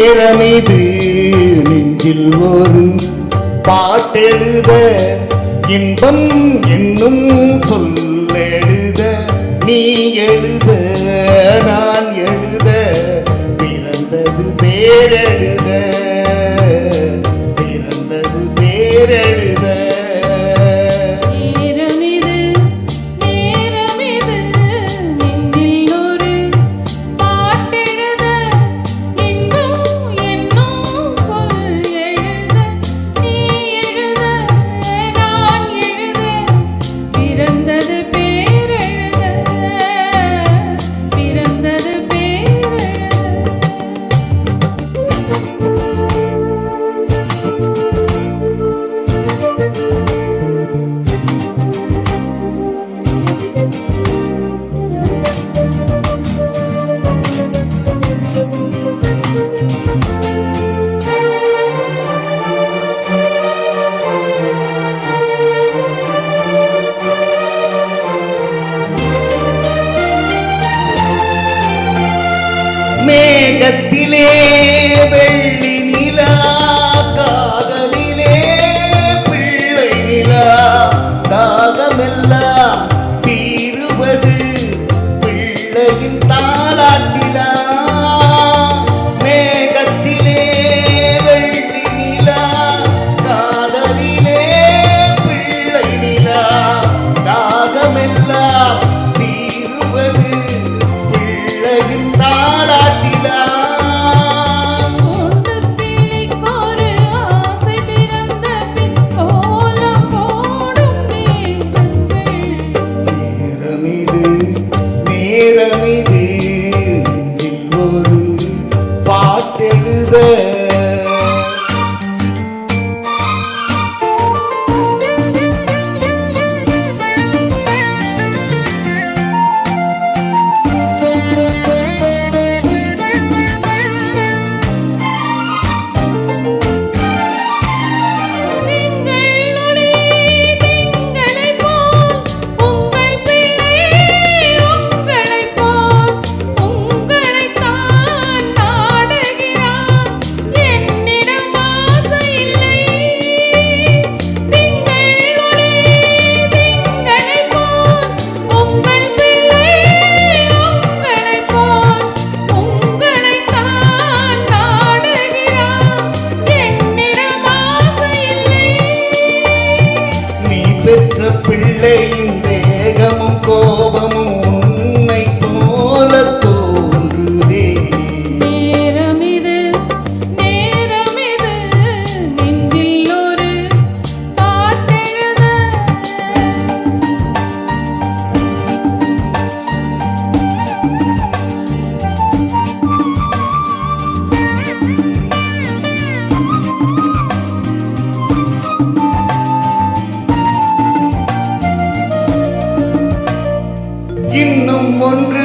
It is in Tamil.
நேரமிது நெஞ்சில் ஒரு பாட்டெழுத இன்பம் என்னும் சொல்லெழுத நீ எழுத நான் எழுத பிறந்தது பேரெழுத பிறந்தது பேரெழுத மேகத்திலே வெள்ளி நிலா காதலிலே பிள்ளை நிலா தாகமெல்லாம் தீருவது பிள்ளையின் தாலாட்டிலா மேகத்திலே வெள்ளி நிலா காதலிலே பிள்ளை நிலா தாகமெல்லாம் தீருவது பிள்ளையின் தாலாட்டிலா நேரமிது நெஞ்சில் ஒரு பாட்டெழுத பெற்ற பிள்ளையின் தேகமும் கோபமும் உன்னை போல தோன்றுதே நேரமிது நெஞ்சில் ஒரு பாட்டெழுத இன்னும் ஒன்று